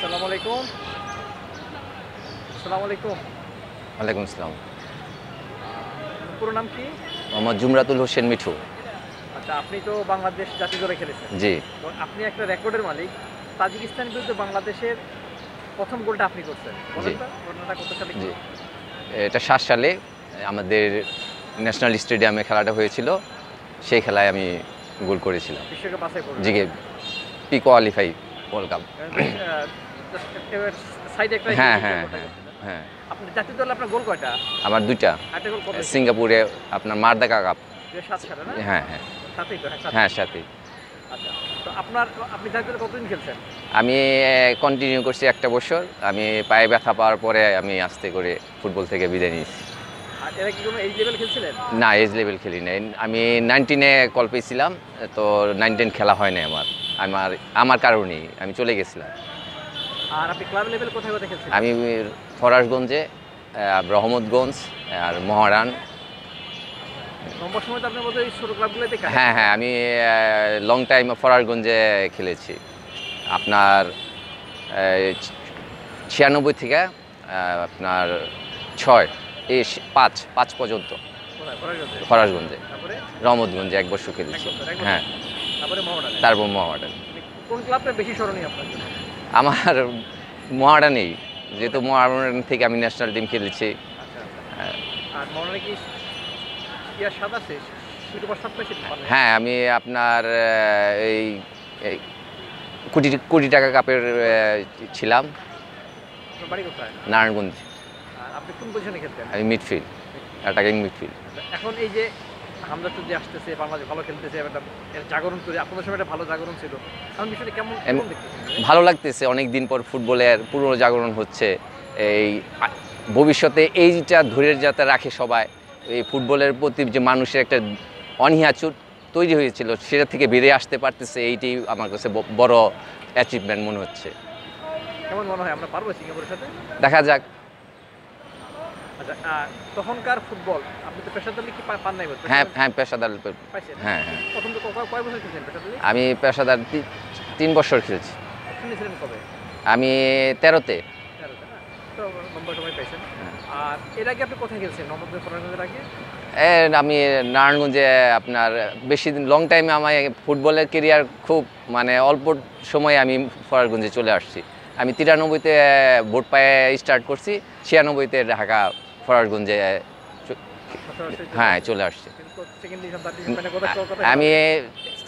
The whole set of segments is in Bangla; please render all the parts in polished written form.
আসসালামু আলাইকুম। আসসালামু আলাইকুম। ওয়ালাইকুম আসসালাম। পুরো নাম কি? মোহাম্মদ জুমরাতুল হোসেন মিঠু। আচ্ছা, আপনি তো বাংলাদেশ জাতীয় দলে খেলেছেন। জি, তো আপনি একটা রেকর্ডের মালিক। তাজিকিস্তানের বিরুদ্ধে বাংলাদেশের প্রথম গোলটা আপনি করছেন। বলেন জি, তো ঘটনাটা কত সালে জি। কি? এটা ৭ সালে আমাদের ন্যাশনাল স্টেডিয়ামে খেলাটা হয়েছিল। সেই খেলায় আমি গোল করেছিলাম। বিশ্বকাপ বাছাই করলেন। জি, pre qualify world cup. Just এবার সাইডে একটা হ্যাঁ, ইয়ে হ্যাঁ, করতে হ্যাঁ, গেছিলেন। হ্যাঁ। আপনি জাতীয় দলে আপনার গোল কয়টা? আমার ২ টা। আরেকটা গোল কবে? সিঙ্গাপুরে আপনার মারদাকা কাপ। ২০০৭ সালে না? হ্যাঁ, হ্যাঁ। সাথেই তো, হ্যাঁ, সাথে। হ্যাঁ, সাথেই। আচ্ছা। তো আপনি জাতীয় দলে কতদিন খেলছেন? আমি কন্টিনিউ করছি ১ টা বছর। আমি পায়ে ব্যথা পাওয়ার পরে আমি আস্তে করে ফুটবল থেকে বিদায় নিয়েছি। আর এর আগে কি কোনো এইজ লেভেল খেলছিলেন? না, এজ লেভেল খেলি নাই। আমি 19 এ কল পেয়েছিলাম। তো 19 খেলা হয় নাই আমার। আমার আমার কারণেই আমি চলে গেছিলাম। আর আপনি ক্লাব লেভেল কোথায় কোথায় খেলছিলেন? আমি ফরাশগঞ্জে, রহমতগঞ্জ আর মহারান। লম্বা সময় তো আপনি বোধহয় ছোট ক্লাবগুলোতে কাটান। হ্যাঁ, হ্যাঁ, আমি লং টাইম ফরাশগঞ্জে খেলেছি। আপনার ৯৬ থেকে আপনার ৬ এই ৫ পর্যন্ত কোথায়? ফরাজগঞ্জে? ফরাশগঞ্জে। তারপরে? রহমতগঞ্জে ১ বছর ১ খেলেছি। বছর, ১ বছর? হ্যাঁ, তারপরে মোহামেডানে? তারপর মহারান। মানে কোন ক্লাবটা বেশি স্মরণীয় আপনার জন্য? আমার মহারানেই, যেহেতু মহারান থেকে আমি ন্যাশনাল টিম খেলেছি। আচ্ছা, আচ্ছা। হ্যাঁ, আর মোহামেডানে কি ইয়ার স্বাদ আছে? শিরোপার স্বাদ পাইছেন? পাননি? হ্যাঁ, আমি আপনার এই এই কোটি কোটি টাকা কাপের ছিলাম আপনার বাড়ি কোথায়? নারায়ণগঞ্জ। আর আপনি কোন পজিশনে খেলতেন? আমি মিডফিল্ড, অ্যাটাকিং মিডফিল্ড। এখন এই যে হামজা চৌধুরী আসতেছে, বাংলাদেশ ভালো খেলতেছে, একটা এর জাগরণ তৈরি, আপনাদের সময় একটা ভালো জাগরণ ছিল। এখন বিষয়টা কেমন কেমন দেখতেছেন? ভালো লাগতেছে, অনেক দিন পর ফুটবলের পুনর্জাগরণ হচ্ছে। এই ভবিষ্যতে এইটা ধরে যাতে রাখে সবাই, এই ফুটবলের প্রতি যে মানুষের একটা অনীহা তৈরি হয়েছিল, সেটা থেকে বেরিয়ে আসতে পারতেছে, এইটাই আমার কাছে বড় অ্যাচিভমেন্ট মনে হচ্ছে। কেমন মনে হয় আমরা পারবো সিঙ্গাপুরের সাথে? দেখা যাক। আচ্ছা, তখনকার ফুটবল আপনি তো পেশাদার লিগ কি পান নাই বলতে? হ্যাঁ, হ্যাঁ, পেশাদার। পাইছেন? হ্যাঁ, হ্যাঁ, প্রথম তো কয় বছর খেলছেন পেশাদার লিগ? আমি পেশাদার ৩ বছর খেলছি। শুনেছিলেন কবে? আমি ১৩তে। ১৩ তে না? তো লম্বা সময় পাইছেন। আর এর আগে আপনি কোথায় খেলছেন? নবদ্বীপ ফরাজগঞ্জের আগে? আমি নারায়ণগঞ্জে আপনার বেশি দিন লং টাইমে আমার ফুটবলের কেরিয়ার খুব মানে অল্প সময়ে আমি ফরাজগঞ্জে চলে আসছি। আমি ৯৩-তে ভোট পায়ে স্টার্ট করছি, ৯৬-তে ঢাকা ফরাজগঞ্জে হ্যাঁ চলে আসছি। সেকেন্ড ডিভিশন, থার্ড ডিভিশন মানে কোথায়? আমি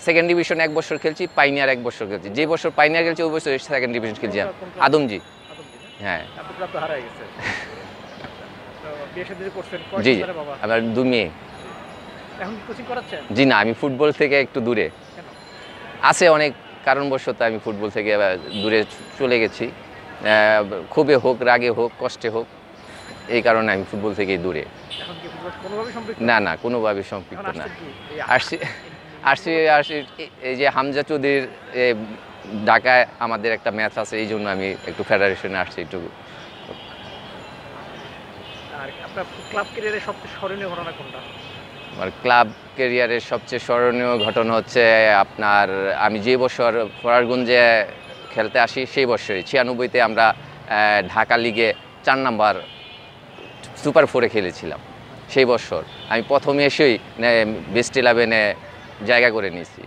সেকেন্ড ডিভিশন ১ বছর খেলছি, পাইনিয়ার ১ বছর খেলছি। যে বছর পাইনিয়ার খেলছি ওই বছর সেকেন্ড ডিভিশন খেলছি। আদমজি। না? হ্যাঁ, আপনি ক্লাব তো হারায় গেছে। তো বিয়ে শাদী করছেন? কয় জি, সন্তানের বাবা? আমার ২ মেয়ে। এখন কি কোচিং করাচ্ছেন? জি না, আমি ফুটবল থেকে একটু দূরে। কেন? আছে অনেক কারণবশত আমি ফুটবল থেকে দূরে চলে গেছি। ক্ষোভে হোক, রাগে হোক, কষ্টে হোক, এই কারণে আমি ফুটবল থেকে দূরে। এখন কি ফুটবল কোনোভাবেই সম্পৃক্ত? না, না, কোনোভাবে এখন সম্পৃক্ত না। আসছেন কি? এই আসছি আসছি আসছি এই যে হামজা চৌধুরীর ঢাকায় আমাদের একটা ম্যাচ আছে, এই জন্য আমি একটু ফেডারেশনে আসছি একটু। আর আপনার ক্লাব ক্যারিয়ারের সবচেয়ে স্মরণীয় ঘটনা কোনটা? আমার ক্লাব ক্যারিয়ারের সবচেয়ে স্মরণীয় ঘটনা হচ্ছে আপনার আমি যে বছর ফরাজগঞ্জে খেলতে আসি সেই বছরই ৯৬-তে আমরা ঢাকা লিগে ৪ নাম্বার সুপার 4-এ খেলেছিলাম। সেই বছর আমি প্রথমে এসেই বেস্ট 11-এ জায়গা করে নিয়েছি।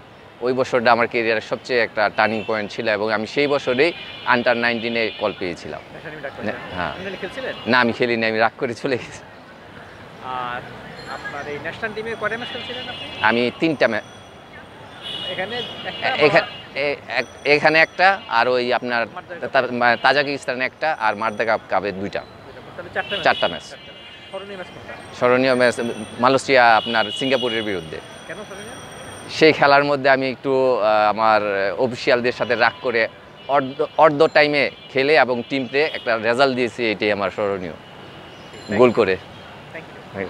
ওই বছরটা আমার ক্যারিয়ারের সবচেয়ে একটা টার্নিং পয়েন্ট ছিল এবং আমি সেই বছরেই আন্ডার 19-এ কল পেয়েছিলাম। ন্যাশনাল ডাক হ্যাঁ, খেলছিলেন? না আমি খেলিনি, আমি রাগ করে চলে গেছি। আর আপনার এই ন্যাশনাল টিমে কয়টা ম্যাচ খেলছিলেন আপনি? আমি 3টা এখানে এখানে একটা, আর ওই আপনার মারদাকা তাজিকিস্তানে একটা, আর মারদাকা কাপে 2টা। তাহলে 4টা ম্যাচ। 4টা ম্যাচ। স্মরণীয় ম্যাচ কোনটা? স্মরণীয় ম্যাচ মালয়েশিয়া আপনার সিঙ্গাপুরের বিরুদ্ধে। কেন স্মরণীয়? সেই খেলার মধ্যে আমি একটু আমার অফিসিয়ালদের সাথে রাগ করে অর্ধ টাইমে খেলে এবং টিমতে একটা রেজাল্ট দিয়েছি, এটাই আমার স্মরণীয় গোল করে। Thank you.